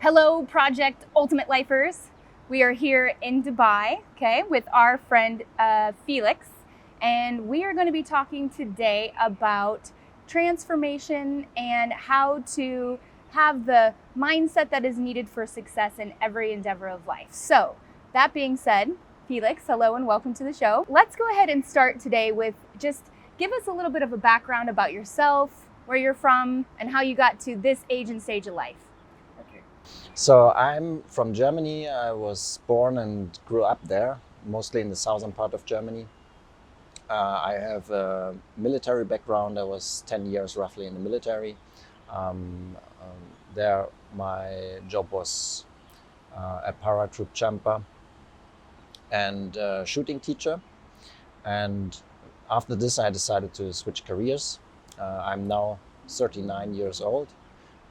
Hello, Project Ultimate Lifers. We are here in Dubai, okay, with our friend Felix, and we are going to be talking today about transformation and how to have the mindset that is needed for success in every endeavor of life. So, that being said, Felix, hello and welcome to the show. Let's go ahead and start today with just give us a little bit of a background about yourself, where you're from, and how you got to this age and stage of life. So I'm from Germany. I was born and grew up there, mostly in the southern part of Germany. I have a military background. I was 10 years roughly in the military. There my job was a paratroop jumper and shooting teacher. And after this I decided to switch careers. I'm now 39 years old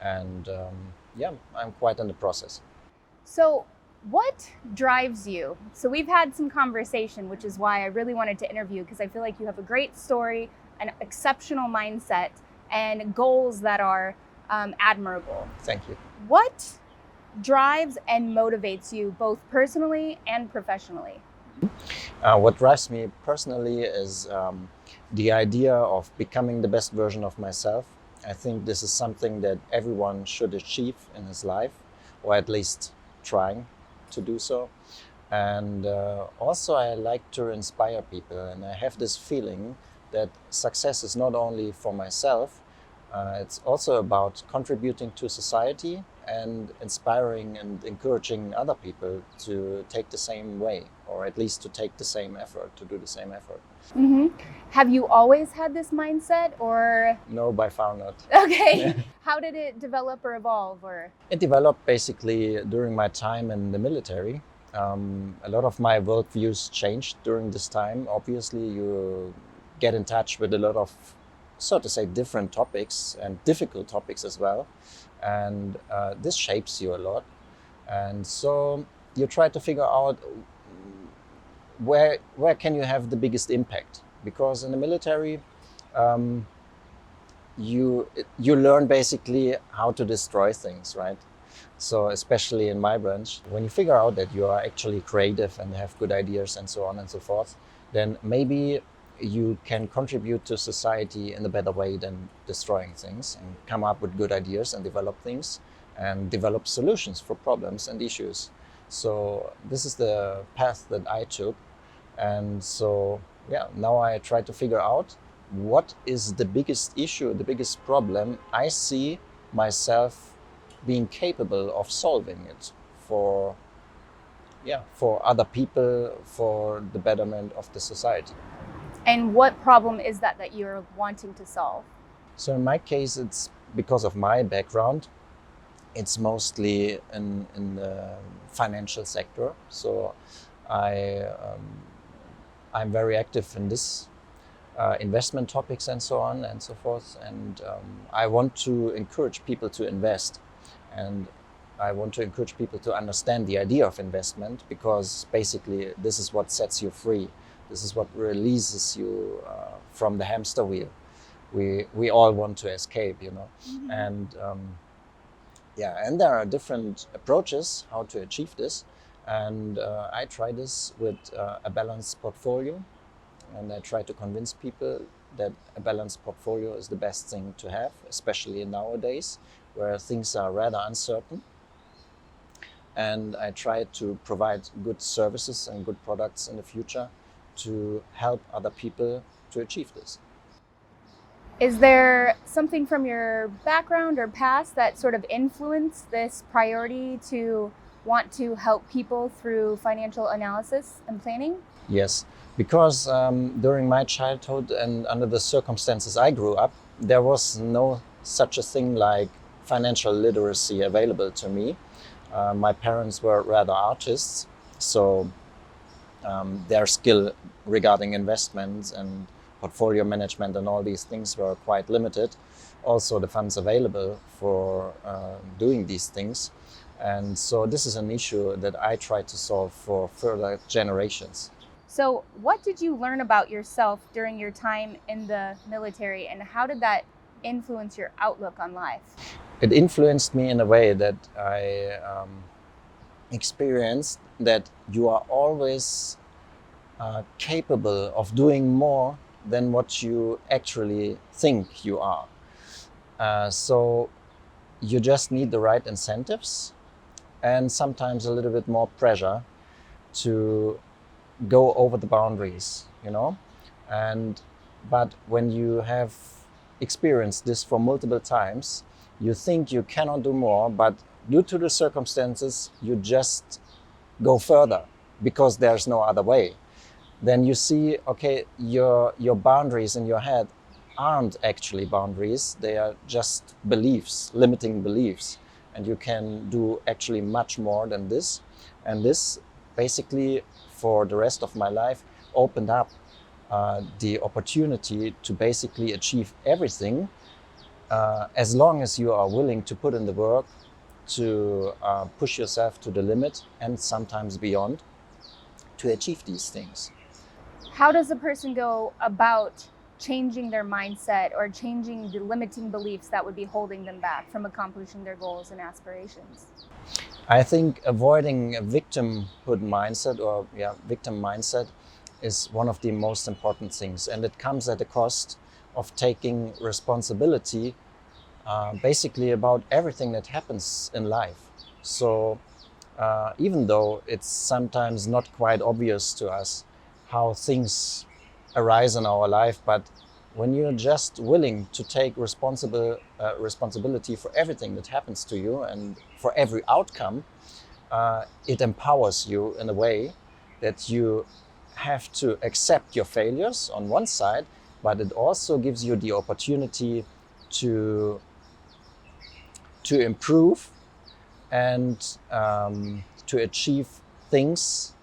and I'm quite in the process. So, what drives you? So, we've had some conversation, which is why I really wanted to interview, because I feel like you have a great story, an exceptional mindset, and goals that are admirable. Thank you. What drives and motivates you both personally and professionally? What drives me personally is the idea of becoming the best version of myself. I think this is something that everyone should achieve in his life, or at least trying to do so. And also I like to inspire people, and I have this feeling that success is not only for myself, it's also about contributing to society and inspiring and encouraging other people to take the same way, or at least to take the same effort, to do the same effort. Mm-hmm. Have you always had this mindset, or? No, by far not. Okay. How did it develop or evolve, or? It developed basically during my time in the military. A lot of my worldviews changed during this time. Obviously, you get in touch with a lot of, so to say, different topics and difficult topics as well. And this shapes you a lot. And so you try to figure out where can you have the biggest impact? Because in the military, you learn basically how to destroy things, right? So especially in my branch, when you figure out that you are actually creative and have good ideas and so on and so forth, then maybe you can contribute to society in a better way than destroying things, and come up with good ideas and develop things and develop solutions for problems and issues. So this is the path that I took. And so, now I try to figure out what is the biggest issue, the biggest problem I see myself being capable of solving it for other people, for the betterment of the society. And what problem is that you're wanting to solve? So in my case, it's because of my background. It's mostly in the financial sector. So I'm very active in this investment topics and so on and so forth. And I want to encourage people to invest. And I want to encourage people to understand the idea of investment, because basically this is what sets you free. This is what releases you from the hamster wheel. We all want to escape, you know. Mm-hmm. And there are different approaches how to achieve this. And I try this with a balanced portfolio. And I try to convince people that a balanced portfolio is the best thing to have, especially nowadays, where things are rather uncertain. And I try to provide good services and good products in the future to help other people to achieve this. Is there something from your background or past that sort of influenced this priority to want to help people through financial analysis and planning? Yes, because during my childhood and under the circumstances I grew up, there was no such a thing like financial literacy available to me. My parents were rather artists, so their skill regarding investments and portfolio management and all these things were quite limited. Also, the funds available for doing these things. And so this is an issue that I try to solve for further generations. So what did you learn about yourself during your time in the military, and how did that influence your outlook on life? it influenced me in a way that I experienced that you are always capable of doing more than what you actually think you are. So you just need the right incentives and sometimes a little bit more pressure to go over the boundaries, you know? But when you have experienced this for multiple times, you think you cannot do more, but due to the circumstances, you just go further because there's no other way. Then you see, okay, your boundaries in your head aren't actually boundaries. They are just beliefs, limiting beliefs. And you can do actually much more than this. And this basically, for the rest of my life, opened up the opportunity to basically achieve everything as long as you are willing to put in the work, to push yourself to the limit and sometimes beyond to achieve these things. How does a person go about changing their mindset or changing the limiting beliefs that would be holding them back from accomplishing their goals and aspirations? I think avoiding a victimhood mindset or victim mindset is one of the most important things, and it comes at the cost of taking responsibility basically about everything that happens in life. So even though it's sometimes not quite obvious to us how things arise in our life, but when you're just willing to take responsibility for everything that happens to you and for every outcome, it empowers you in a way that you have to accept your failures on one side, but it also gives you the opportunity to improve and to achieve things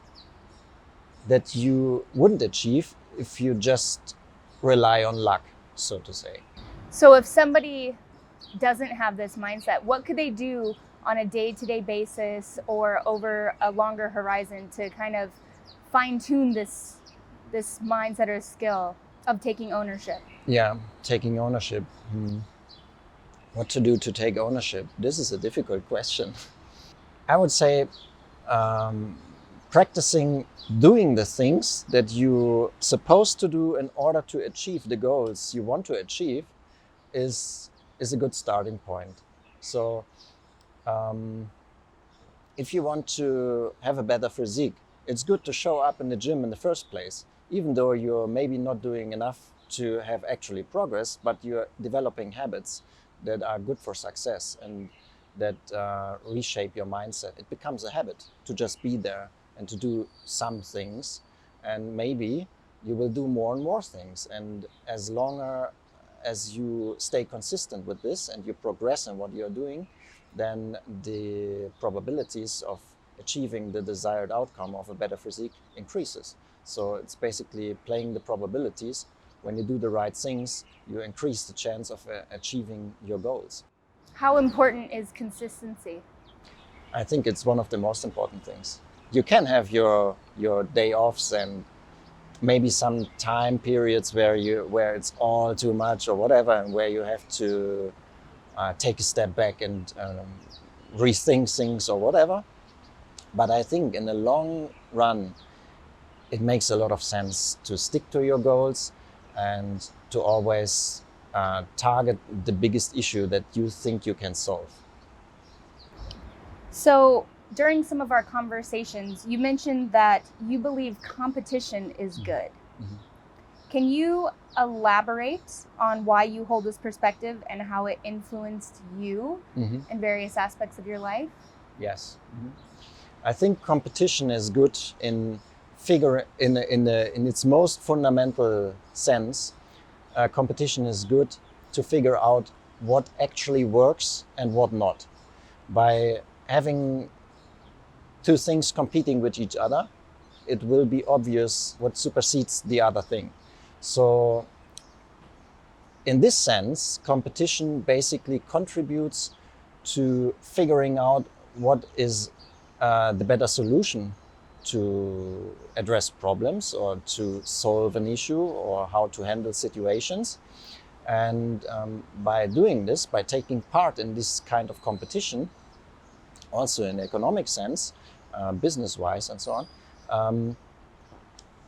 that you wouldn't achieve if you just rely on luck, so to say. So if somebody doesn't have this mindset, what could they do on a day-to-day basis or over a longer horizon to kind of fine-tune this mindset or skill of taking ownership? Yeah, taking ownership. What to do to take ownership? This is a difficult question. I would say practicing doing the things that you're supposed to do in order to achieve the goals you want to achieve is a good starting point. So if you want to have a better physique, it's good to show up in the gym in the first place, even though you're maybe not doing enough to have actually progress, but you're developing habits that are good for success and that reshape your mindset. It becomes a habit to just be there and to do some things, and maybe you will do more and more things. And as long as you stay consistent with this and you progress in what you're doing, then the probabilities of achieving the desired outcome of a better physique increases. So it's basically playing the probabilities. When you do the right things, you increase the chance of achieving your goals. How important is consistency? I think it's one of the most important things. You can have your day offs and maybe some time periods where it's all too much or whatever, and where you have to take a step back and rethink things or whatever. But I think in the long run, it makes a lot of sense to stick to your goals and to always target the biggest issue that you think you can solve. So during some of our conversations, you mentioned that you believe competition is good. Mm-hmm. Can you elaborate on why you hold this perspective and how it influenced you in various aspects of your life? Yes. Mm-hmm. I think competition is good in its most fundamental sense. Competition is good to figure out what actually works and what not. By having two things competing with each other, it will be obvious what supersedes the other thing. So in this sense, competition basically contributes to figuring out what is the better solution to address problems or to solve an issue or how to handle situations. And by doing this, by taking part in this kind of competition, also in economic sense, business-wise and so on,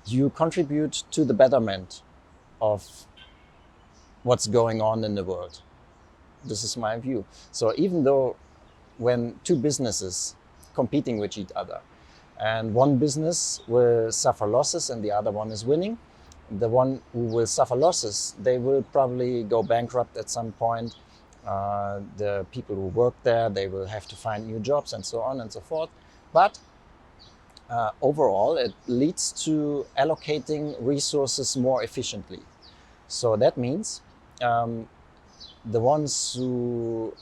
you contribute to the betterment of what's going on in the world. This is my view. So even though when two businesses competing with each other, and one business will suffer losses and the other one is winning, the one who will suffer losses, they will probably go bankrupt at some point. The people who work there, they will have to find new jobs and so on and so forth. But overall, it leads to allocating resources more efficiently. So that means the ones who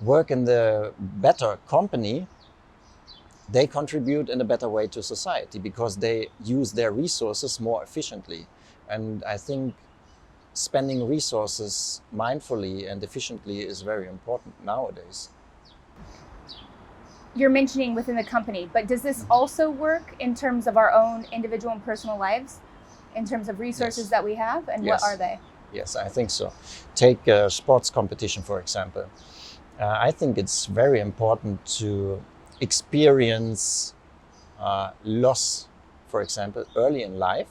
work in the better company, they contribute in a better way to society because they use their resources more efficiently. And I think spending resources mindfully and efficiently is very important nowadays. You're mentioning within the company, but does this also work in terms of our own individual and personal lives, in terms of resources Yes. that we have, and Yes. what are they? Yes, I think so. Take a sports competition, for example. I think it's very important to experience loss, for example, early in life.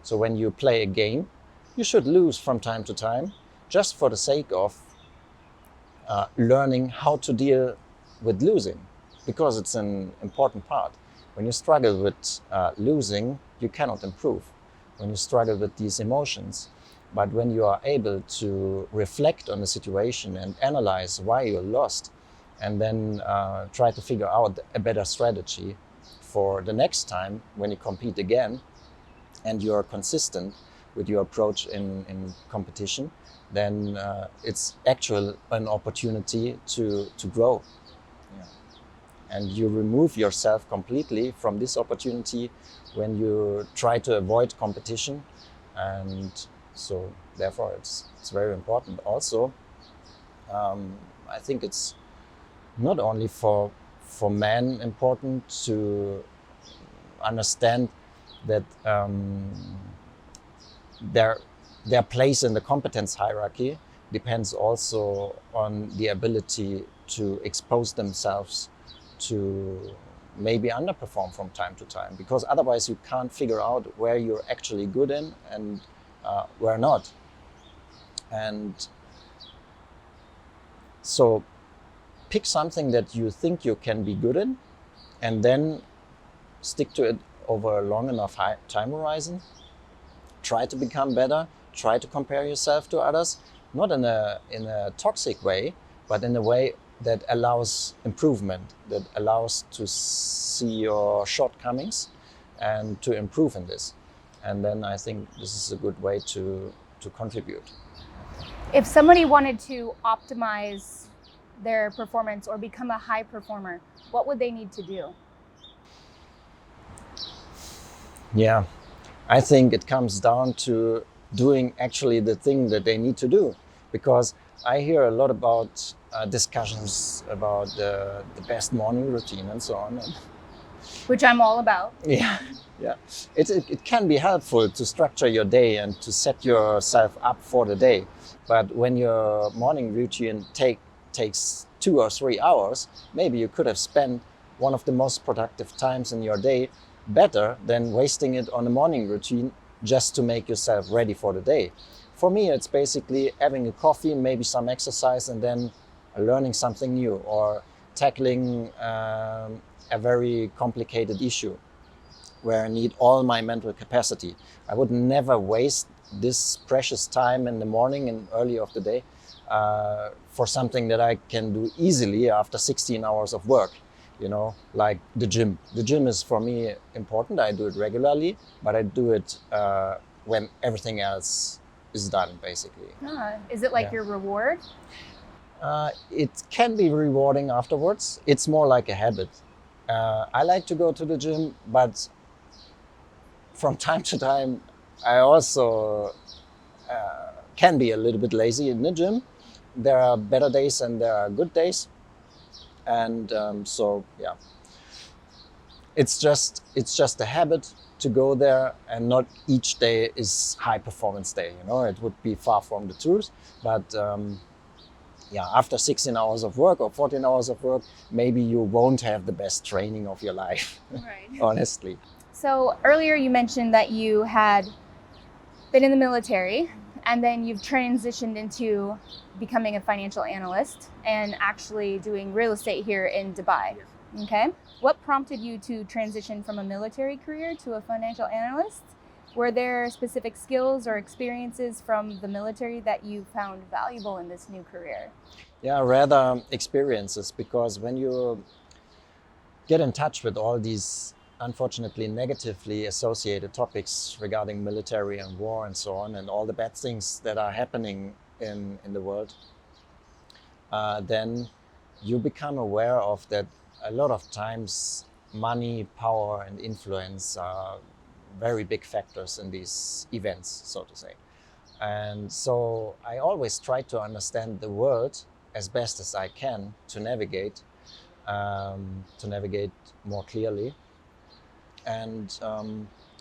So when you play a game, you should lose from time to time, just for the sake of learning how to deal with losing, because it's an important part. When you struggle with losing, you cannot improve. When you struggle with these emotions, but when you are able to reflect on the situation and analyze why you lost, and then try to figure out a better strategy for the next time when you compete again, and you are consistent with your approach in competition, then it's actually an opportunity to grow. Yeah. And you remove yourself completely from this opportunity when you try to avoid competition. And so therefore it's very important. Also, I think it's not only for men important to understand that their place in the competence hierarchy depends also on the ability to expose themselves to maybe underperform from time to time, because otherwise you can't figure out where you're actually good in and where not. And so pick something that you think you can be good in, and then stick to it over a long enough time horizon. Try to become better. Try to compare yourself to others, not in a toxic way, but in a way that allows improvement, that allows to see your shortcomings and to improve in this. And then I think this is a good way to contribute. If somebody wanted to optimize their performance or become a high performer, what would they need to do? Yeah, I think it comes down to doing actually the thing that they need to do, because I hear a lot about discussions about the best morning routine and so on. And Which I'm all about. yeah, yeah. It can be helpful to structure your day and to set yourself up for the day. But when your morning routine takes 2 or 3 hours, maybe you could have spent one of the most productive times in your day better than wasting it on a morning routine just to make yourself ready for the day. For me, it's basically having a coffee, maybe some exercise, and then learning something new or tackling a very complicated issue where I need all my mental capacity. I would never waste this precious time in the morning and early of the day for something that I can do easily after 16 hours of work. You know, like the gym. The gym is for me important. I do it regularly, but I do it when everything else is done, basically. Is it like your reward? It can be rewarding afterwards. It's more like a habit. I like to go to the gym, but from time to time, I also can be a little bit lazy in the gym. There are better days and there are good days. And so, yeah, it's just a habit to go there, and not each day is high performance day. It would be far from the truth. But after 16 hours of work or 14 hours of work, maybe you won't have the best training of your life, Right. honestly. So earlier you mentioned that you had been in the military and then you've transitioned into becoming a financial analyst and actually doing real estate here in Dubai. Yes. Okay. What prompted you to transition from a military career to a financial analyst? Were there specific skills or experiences from the military that you found valuable in this new career? Yeah, rather experiences, because when you get in touch with all these unfortunately negatively associated topics regarding military and war and so on, and all the bad things that are happening in the world, then you become aware of that a lot of times money, power and influence are very big factors in these events, so to say. And so I always try to understand the world as best as I can to navigate more clearly. And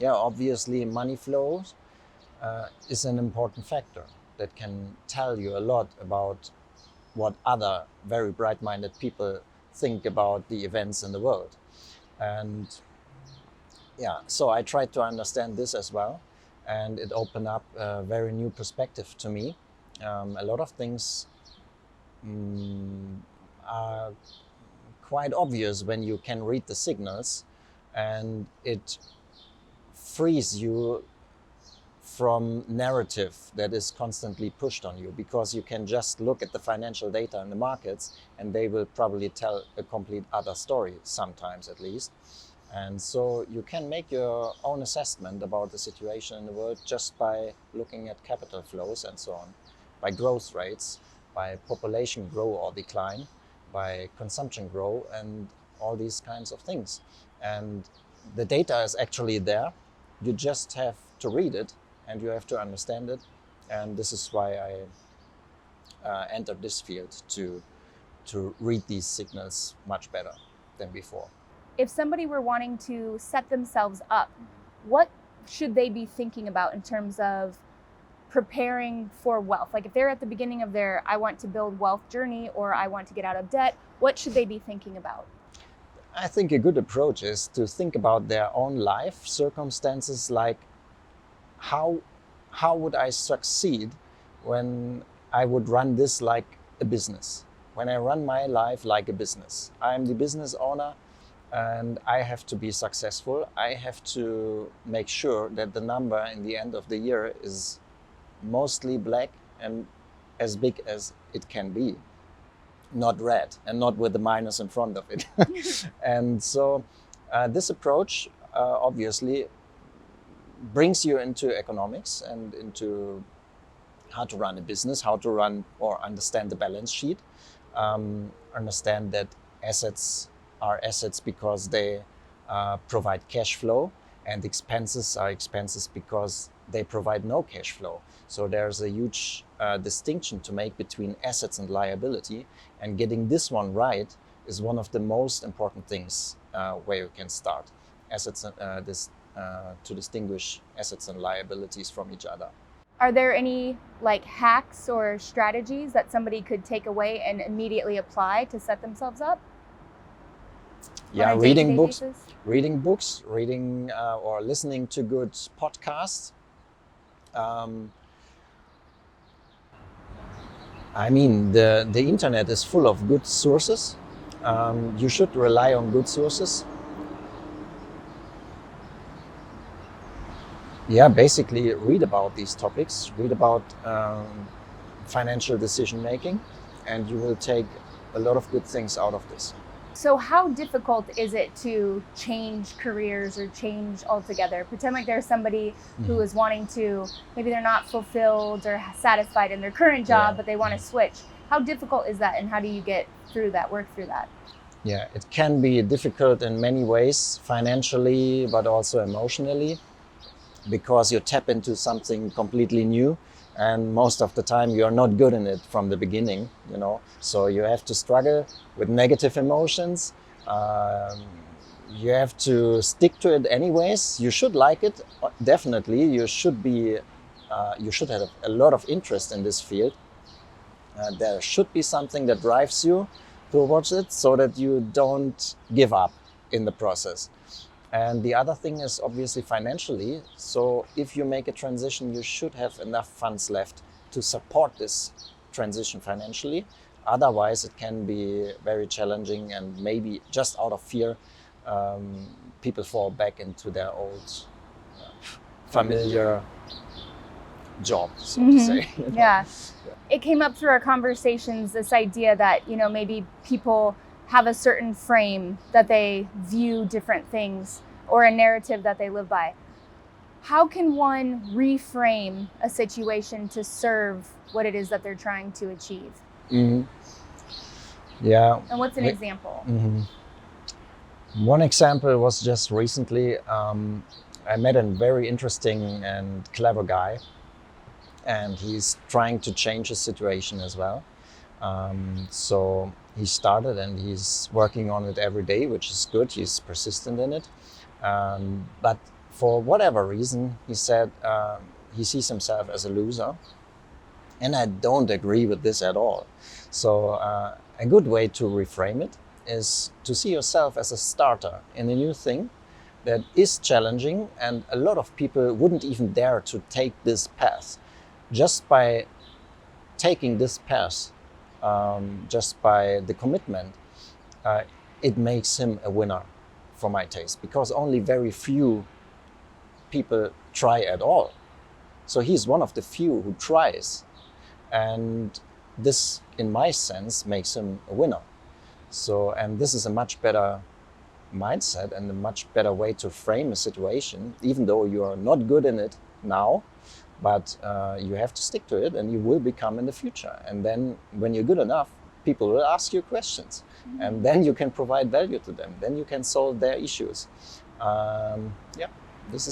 obviously money flows is an important factor that can tell you a lot about what other very bright-minded people think about the events in the world. And so I tried to understand this as well, and it opened up a very new perspective to me. A lot of things are quite obvious when you can read the signals, and it frees you from narrative that is constantly pushed on you, because you can just look at the financial data in the markets and they will probably tell a complete other story, sometimes at least. And so you can make your own assessment about the situation in the world just by looking at capital flows and so on, by growth rates, by population grow or decline, by consumption grow, and all these kinds of things. And the data is actually there. You just have to read it and you have to understand it. And this is why I entered this field, to read these signals much better than before. If somebody were wanting to set themselves up, what should they be thinking about in terms of preparing for wealth? Like if they're at the beginning of their I want to build wealth journey, or I want to get out of debt, what should they be thinking about? I think a good approach is to think about their own life circumstances, like how would I succeed when I would run this like a business? When I run my life like a business, I'm the business owner and I have to be successful. I have to make sure that the number in the end of the year is mostly black and as big as it can be, not red, and not with the minus in front of it. And so this approach obviously brings you into economics and into how to run a business, how to run or understand the balance sheet, understand that assets are assets because they provide cash flow, and expenses are expenses because they provide no cash flow. So there's a huge distinction to make between assets and liability, and getting this one right is one of the most important things where you can start assets to distinguish assets and liabilities from each other. Are there any like hacks or strategies that somebody could take away and immediately apply to set themselves up? Yeah, reading books, or listening to good podcasts. I mean, the internet is full of good sources. You should rely on good sources. Yeah, basically read about these topics, read about financial decision making, and you will take a lot of good things out of this. So how difficult is it to change careers or change altogether? Pretend like there's somebody who is wanting to, maybe they're not fulfilled or satisfied in their current job, but they want to switch. How difficult is that, and how do you get through that, work through that? Yeah, it can be difficult in many ways, financially, but also emotionally, because you tap into something completely new. And most of the time you're not good in it from the beginning, So you have to struggle with negative emotions. you have to stick to it anyways. You should like it, definitely. You should have a lot of interest in this field. There should be something that drives you towards it so that you don't give up in the process. And the other thing is obviously financially. So if you make a transition, you should have enough funds left to support this transition financially. Otherwise, it can be very challenging, and maybe just out of fear, people fall back into their old familiar job, so to say. Yeah. It came up through our conversations, this idea that, maybe people have a certain frame that they view different things, or a narrative that they live by. How can one reframe a situation to serve what it is that they're trying to achieve? Mm-hmm. Yeah. And what's an example? Mm-hmm. One example was just recently, I met a very interesting and clever guy, and he's trying to change his situation as well. So he started, and he's working on it every day, which is good. He's persistent in it. But for whatever reason, he said he sees himself as a loser. And I don't agree with this at all. So a good way to reframe it is to see yourself as a starter in a new thing that is challenging, and a lot of people wouldn't even dare to take this path. Just by taking this path, just by the commitment, it makes him a winner for my taste, because only very few people try at all. So he's one of the few who tries. And this, in my sense, makes him a winner. So, and this is a much better mindset and a much better way to frame a situation, even though you are not good in it now, but you have to stick to it, and you will become in the future. And then when you're good enough, people will ask you questions, and then you can provide value to them. Then you can solve their issues. This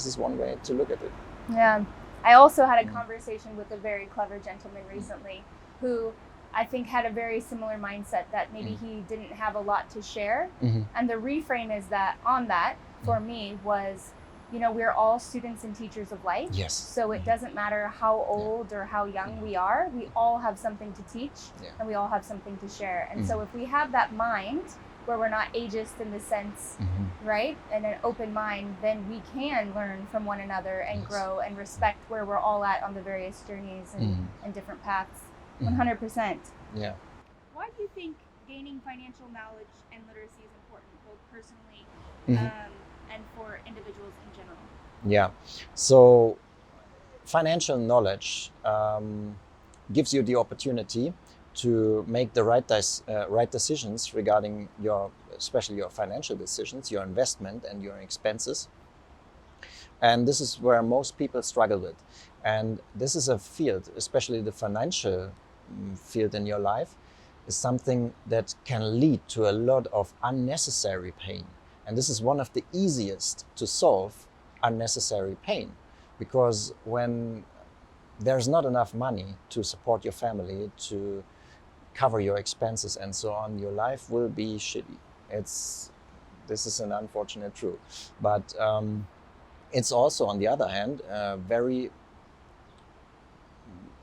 is one way to look at it. Yeah. I also had a conversation with a very clever gentleman recently who I think had a very similar mindset, that maybe he didn't have a lot to share. And the reframe is that on that for me was, we're all students and teachers of life. Yes. So it doesn't matter how old or how young we are, we all have something to teach, and we all have something to share. And so if we have that mind where we're not ageist in the sense, right, and an open mind, then we can learn from one another and grow and respect where we're all at on the various journeys and different paths. 100%. Yeah. Why do you think gaining financial knowledge and literacy is important, both personally and for individuals in general? Yeah. So financial knowledge gives you the opportunity to make the right decisions regarding especially your financial decisions, your investment and your expenses. And this is where most people struggle with. And this is a field, especially the financial field in your life, is something that can lead to a lot of unnecessary pain. And this is one of the easiest to solve unnecessary pain, because when there's not enough money to support your family, to cover your expenses and so on, your life will be shitty. This is an unfortunate truth. But it's also, on the other hand,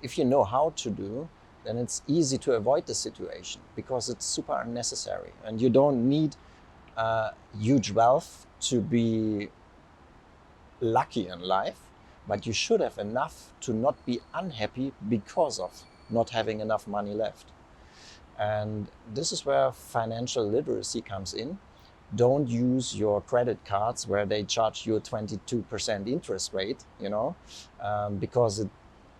if you know how to do, then it's easy to avoid the situation, because it's super unnecessary. And you don't need huge wealth to be lucky in life, but you should have enough to not be unhappy because of not having enough money left. And this is where financial literacy comes in. Don't use your credit cards where they charge you a 22% interest rate, because it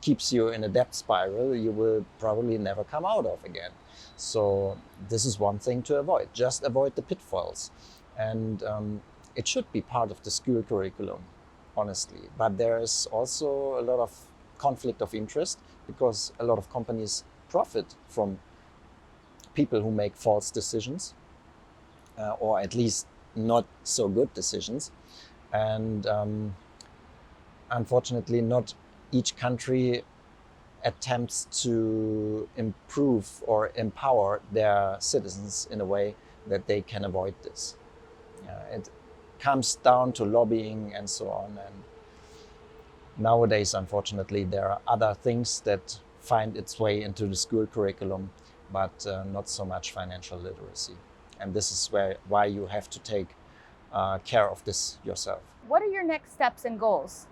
keeps you in a debt spiral you will probably never come out of again. So this is one thing to avoid. Just avoid the pitfalls. And it should be part of the school curriculum, honestly. But there is also a lot of conflict of interest, because a lot of companies profit from people who make false decisions, or at least not so good decisions. And unfortunately, not each country attempts to improve or empower their citizens in a way that they can avoid this. It comes down to lobbying and so on. And nowadays, unfortunately, there are other things that find its way into the school curriculum, but not so much financial literacy. And this is why you have to take care of this yourself. What are your next steps and goals?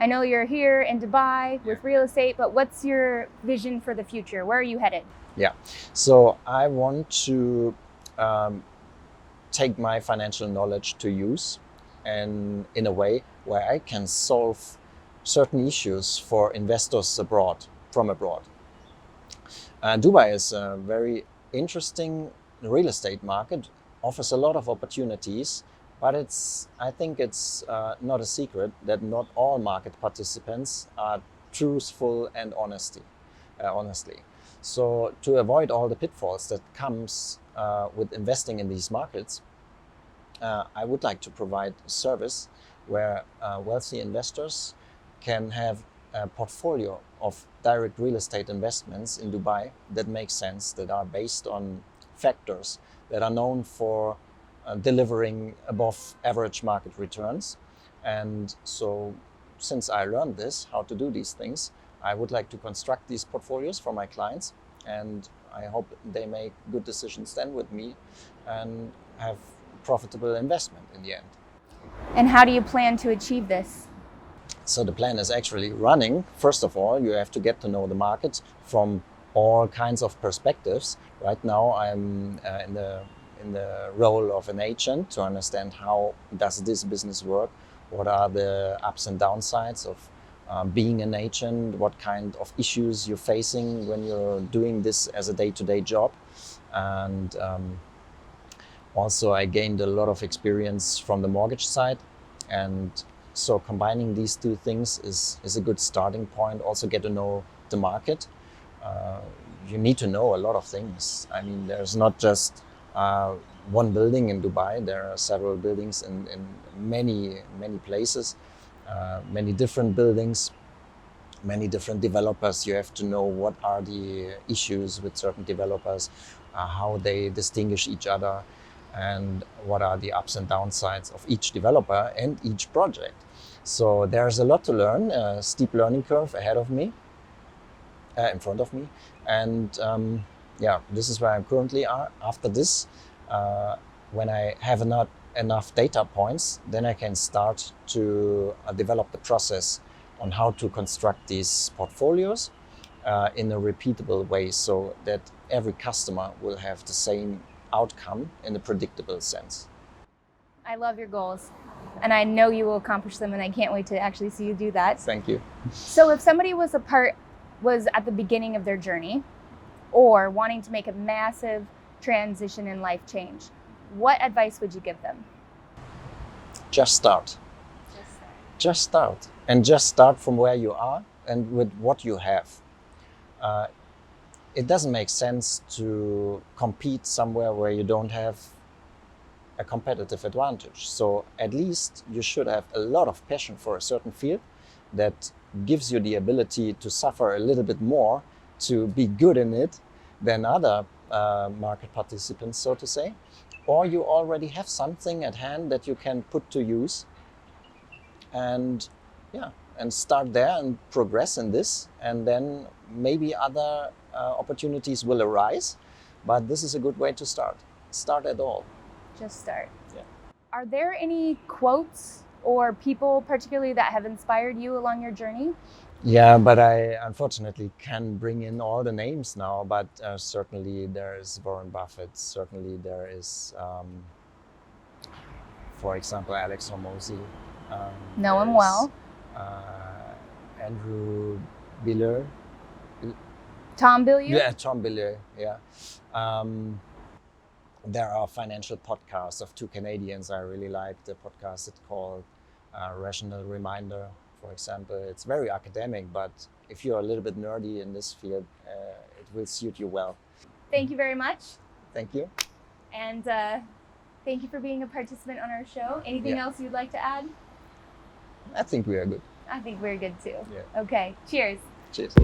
I know you're here in Dubai with real estate, but what's your vision for the future? Where are you headed? Yeah, so I want to take my financial knowledge to use, and in a way where I can solve certain issues for investors from abroad. Dubai is a very interesting real estate market, offers a lot of opportunities, but I think it's not a secret that not all market participants are truthful and honestly. So to avoid all the pitfalls that comes with investing in these markets, I would like to provide a service where wealthy investors can have a portfolio of direct real estate investments in Dubai that make sense, that are based on factors that are known for delivering above average market returns. And so since I learned this, how to do these things, I would like to construct these portfolios for my clients, and I hope they make good decisions then with me and have profitable investment in the end. And how do you plan to achieve this? So the plan is actually running. First of all, you have to get to know the market from all kinds of perspectives. Right now, I'm in the role of an agent to understand how does this business work, what are the ups and downsides of being an agent, what kind of issues you're facing when you're doing this as a day-to-day job. And also I gained a lot of experience from the mortgage side, and so combining these two things is a good starting point. Also get to know the market. You need to know a lot of things. I mean, there's not just one building in Dubai. There are several buildings in many places, many different buildings, many different developers. You have to know what are the issues with certain developers, how they distinguish each other, and what are the ups and downsides of each developer and each project. So there's a lot to learn, a steep learning curve ahead of me, in front of me. And this is where I'm currently are. After this, when I have not enough data points, then I can start to develop the process on how to construct these portfolios in a repeatable way, so that every customer will have the same outcome in a predictable sense. I love your goals, and I know you will accomplish them, and I can't wait to actually see you do that. Thank you. So if somebody was at the beginning of their journey or wanting to make a massive transition in life change, what advice would you give them? Just start. Just start. And just start from where you are and with what you have. It doesn't make sense to compete somewhere where you don't have a competitive advantage. So at least you should have a lot of passion for a certain field that gives you the ability to suffer a little bit more to be good in it than other market participants, so to say. Or you already have something at hand that you can put to use and start there and progress in this, and then maybe other opportunities will arise, but this is a good way to start at all. Just start. Yeah. Are there any quotes or people particularly that have inspired you along your journey? Yeah, but I unfortunately can't bring in all the names now, but certainly there is Warren Buffett, certainly there is for example Alex Hormozi. Know him well. Andrew Biller. Tom Bilyeu? Yeah, Tom Bilyeu, yeah. There are financial podcasts of two Canadians. I really like the podcast. It's called Rational Reminder, for example. It's very academic, but if you're a little bit nerdy in this field, it will suit you well. Thank you very much. Thank you. And thank you for being a participant on our show. Anything else you'd like to add? I think we are good. I think we're good too. Yeah. Okay, cheers. Cheers.